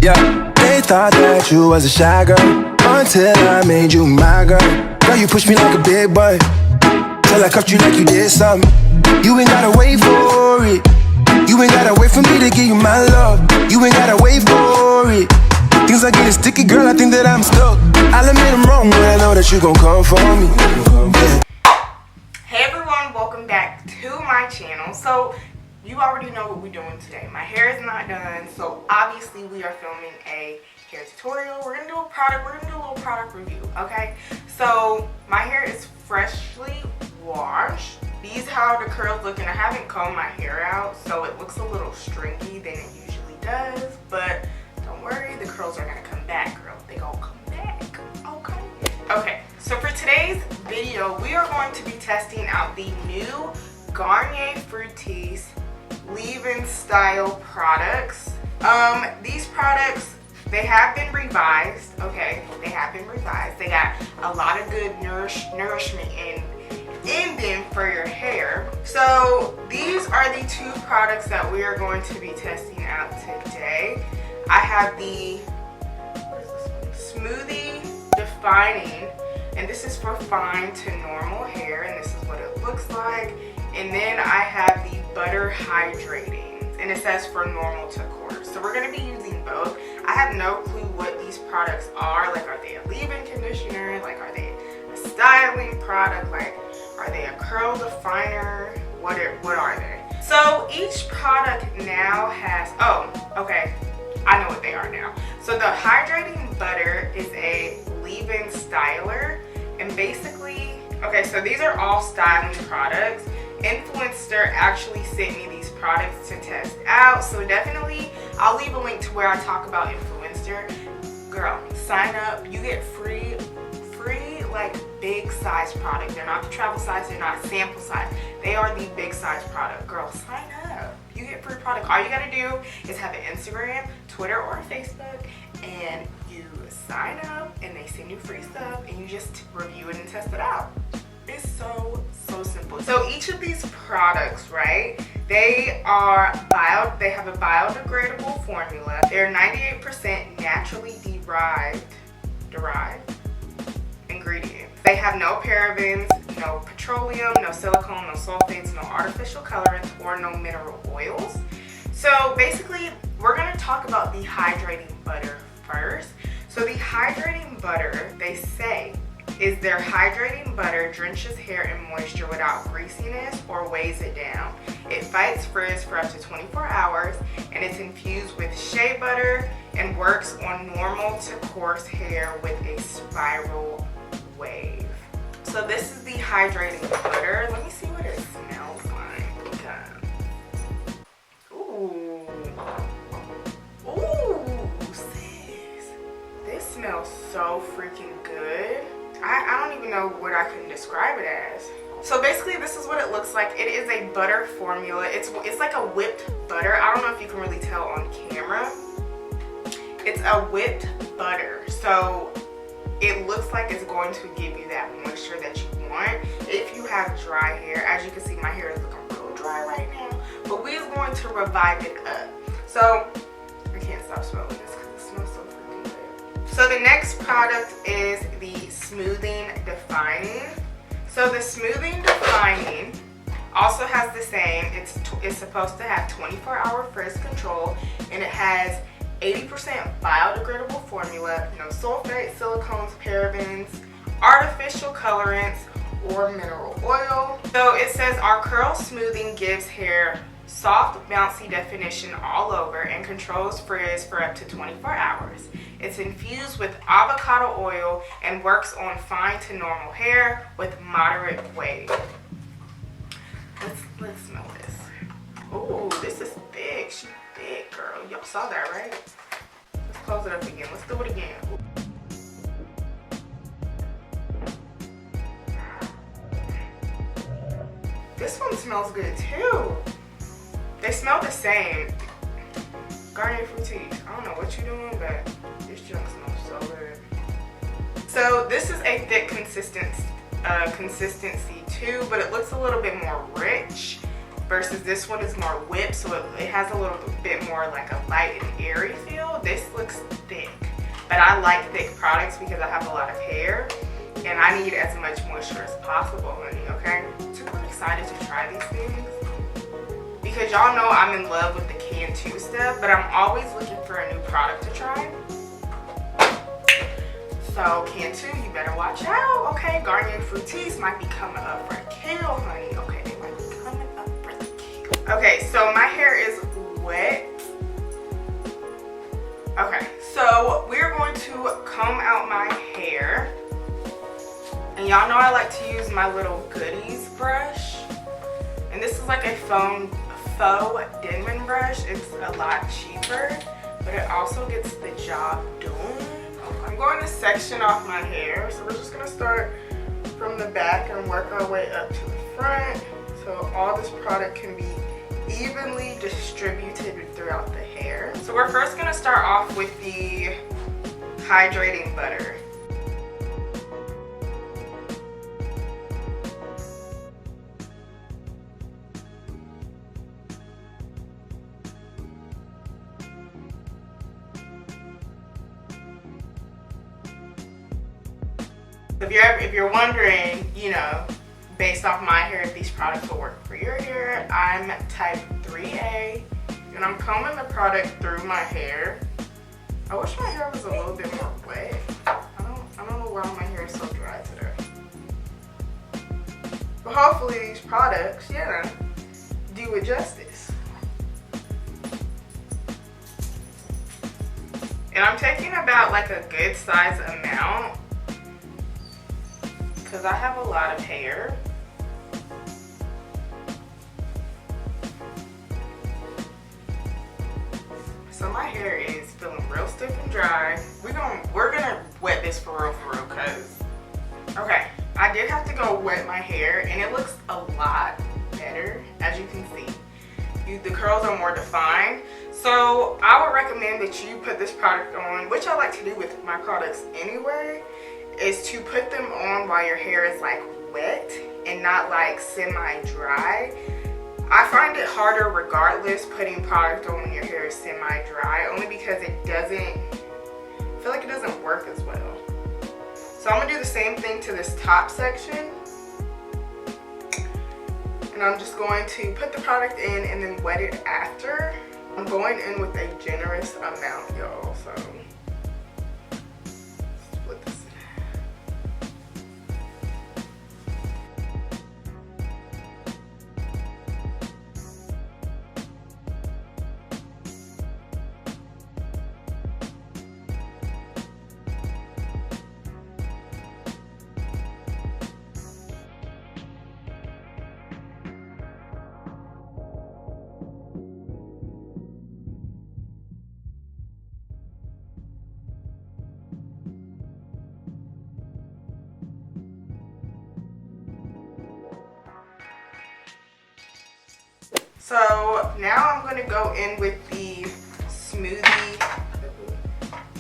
Yeah, they thought that you was a shy girl until I made you my girl. Girl, you pushed me like a big boy till I cuffed you like you did something. You ain't gotta wait for it. You ain't gotta wait for me to give you my love. You ain't gotta wait for it. Things are getting sticky, girl, I think that I'm stuck. I'll admit I'm wrong, but I know that you gon' come for me. Yeah. Hey everyone, welcome back to my channel. So, you already know what we're doing today. My hair is not done, so obviously we are filming a hair tutorial. We're gonna do a little product review, okay? So, my hair is freshly washed. These are how the curls look, and I haven't combed my hair out, so it looks a little stringy than it usually does, but don't worry, the curls are gonna come back, girl. They gonna come back, okay? Okay, so for today's video, we are going to be testing out the new Garnier Fructis leave-in style products. These products, they have been revised, okay? They have been revised. They got a lot of good nourishment in them for your hair. So these are the two products that we are going to be testing out today. I have the Smoothie Defining, and this is for fine to normal hair, and this is what it looks like. And then I have the Butter Hydrating, and it says for normal to coarse. So we're going to be using both. I have no clue what these products are. Like, are they a leave-in conditioner? Like, are they a styling product? Like, are they a curl definer? What are they? So each product now has, okay, I know what they are now. So the Hydrating Butter is a leave-in styler, and basically, okay, so these are all styling products. Influencer actually sent me these products to test out, so definitely I'll leave a link to where I talk about Influencer. Girl, sign up. You get free like big size product. They're not the travel size, they're not sample size. They are the big size product. Girl, sign up. You get free product. All you gotta do is have an Instagram, Twitter, or Facebook, and you sign up and they send you free stuff and you just review it and test it out. It's so simple. So each of these products, right, they have a biodegradable formula. They're 98% naturally derived ingredients. They have no parabens, no petroleum, no silicone, no sulfates, no artificial colorants, or no mineral oils. So basically, we're gonna talk about the hydrating butter first. So the hydrating butter, they say, is their hydrating butter drenches hair in moisture without greasiness or weighs it down. It fights frizz for up to 24 hours, and it's infused with shea butter and works on normal to coarse hair with a spiral wave. So this is the hydrating butter. Let me see what it smells like. Ooh, sis. This smells so freaking good. I don't even know what I can describe it as. So basically, this is what it looks like. It is a butter formula. It's like a whipped butter. I don't know if you can really tell on camera. It's a whipped butter. So it looks like it's going to give you that moisture that you want if you have dry hair. As you can see, my hair is looking real dry right now, but we're going to revive it up. So I can't stop smelling this because it smells so freaking good. So the next product is the Smoothing Defining. So the Smoothing Defining also has the same. It's supposed to have 24-hour Frizz Control, and it has 80% biodegradable formula, no sulfate, silicones, parabens, artificial colorants, or mineral oil. So it says our curl smoothing gives hair soft, bouncy definition all over and controls frizz for up to 24 hours. It's infused with avocado oil and works on fine to normal hair with moderate wave. Let's smell this. Ooh, this is thick. She's thick, girl. Y'all saw that, right? Let's close it up again. Let's do it again. This one smells good too. They smell the same. Garnier Fructis. I don't know what you're doing, but this junk smells so good. So this is a thick consistency too, but it looks a little bit more rich versus this one is more whipped, so it has a little bit more like a light and airy feel. This looks thick, but I like thick products because I have a lot of hair and I need as much moisture as possible, honey, okay? Super excited to try these things because y'all know I'm in love with the Cantu stuff, but I'm always looking for a new product to try. So Cantu, you better watch out, okay? Garnier Fructis might be coming up for a kill, honey, okay? They might be coming up for the kill. Okay, so my hair is wet. Okay, so we're going to comb out my hair. And y'all know I like to use my little goodies brush. And this is like a faux Denman brush. It's a lot cheaper, but it also gets the job done. I'm going to section off my hair. So we're just gonna start from the back and work our way up to the front. So all this product can be evenly distributed throughout the hair. So we're first gonna start off with the hydrating butter. If you're wondering, you know, based off my hair, if these products will work for your hair, I'm type 3A, and I'm combing the product through my hair. I wish my hair was a little bit more wet. I don't know why my hair is so dry today. But hopefully these products, yeah, do it justice. And I'm taking about like a good size amount because I have a lot of hair. So my hair is feeling real stiff and dry. We're gonna wet this for real, cause okay, I did have to go wet my hair and it looks a lot better, as you can see. The curls are more defined. So I would recommend that you put this product on, which I like to do with my products anyway, is to put them on while your hair is like wet and not like semi-dry. I find it harder regardless putting product on when your hair is semi-dry, only because I feel like it doesn't work as well. So I'm gonna do the same thing to this top section. And I'm just going to put the product in and then wet it after. I'm going in with a generous amount, y'all, so. Split this in. So now I'm going to go in with the Smoothie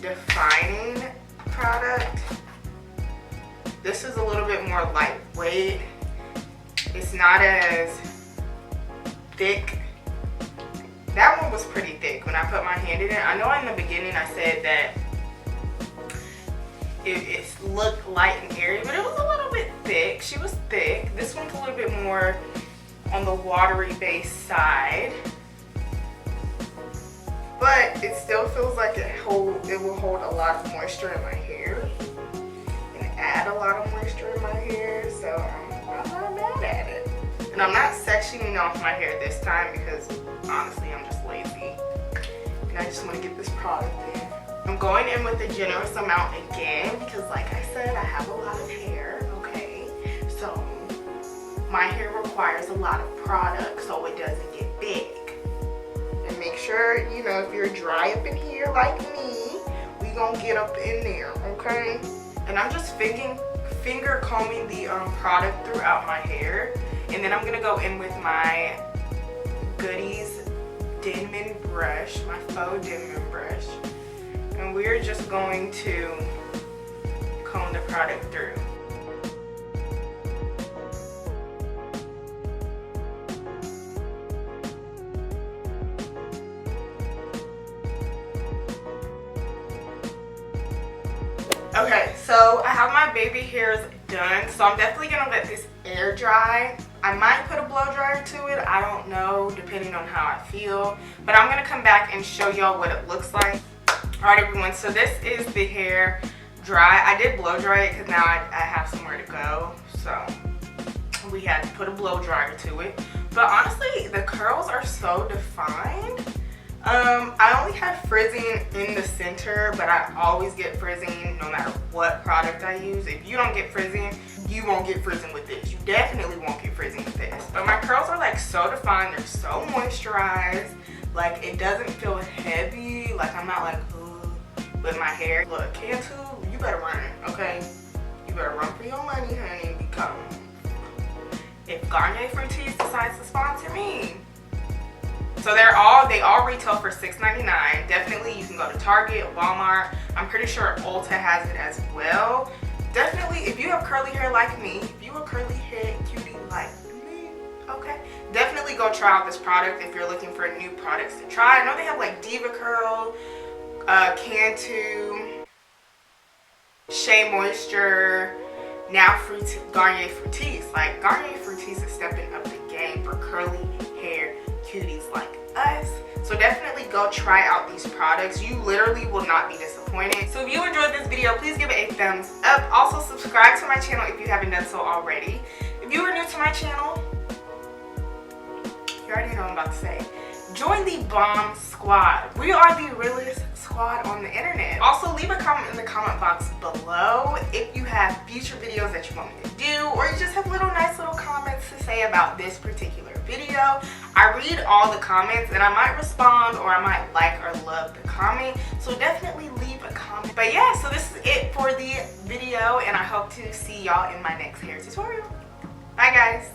defining product. This is a little bit more lightweight. It's not as thick. That one was pretty thick when I put my hand in it. I know in the beginning I said that it looked light and airy, but it was a little bit thick. She was thick. This one's a little bit more on the watery base side, but it still feels like it will hold a lot of moisture in my hair and add a lot of moisture in my hair, so I'm not mad at it. And I'm not sectioning off my hair this time because honestly I'm just lazy and I just want to get this product in. I'm going in with a generous amount again because like I said, I have a lot of hair, okay? So my hair requires a lot of product so it doesn't get big. And make sure, you know, if you're dry up in here like me, we gonna get up in there, okay? And I'm just finger combing the product throughout my hair. And then I'm gonna go in with my Goodies Denman brush, my faux Denman brush. And we're just going to comb the product through. Okay, so I have my baby hairs done, so I'm definitely gonna let this air dry. I might put a blow dryer to it, I don't know, depending on how I feel, but I'm gonna come back and show y'all what it looks like. Alright everyone, so this is the hair dry. I did blow dry it because now I have somewhere to go, so we had to put a blow dryer to it. But honestly, the curls are so defined. I only have frizzing in the center, but I always get frizzing no matter what product I use. If you don't get frizzing, you won't get frizzing with this. You definitely won't get frizzing with this. But my curls are like so defined, they're so moisturized. Like it doesn't feel heavy, like I'm not like, ooh, with my hair. Look, Cantu, you better run, okay? You better run for your money, honey, because if Garnier Fructis decides to sponsor me. So they all retail for $6.99. Definitely you can go to Target, Walmart. I'm pretty sure Ulta has it as well. Definitely if you have curly hair like me, if you a curly hair cutie like me, okay, definitely go try out this product if you're looking for new products to try. I know they have like Diva Curl, Cantu, Shea Moisture, now Garnier Fructis. Like Garnier Fructis is stepping up the game for curly hair cuties like us. So definitely go try out these products. You literally will not be disappointed. So if you enjoyed this video, please give it a thumbs up. Also subscribe to my channel if you haven't done so already. If you are new to my channel, you already know what I'm about to say. Join the B.O.M Squad. We are the realest squad on the internet. Also leave a comment in the comment box below if you have future videos that you want me to do, or you just have nice little comments to say about this particular video. I read all the comments and I might respond, or I might like or love the comment, so definitely leave a comment. But yeah, so this is it for the video, and I hope to see y'all in my next hair tutorial. Bye guys.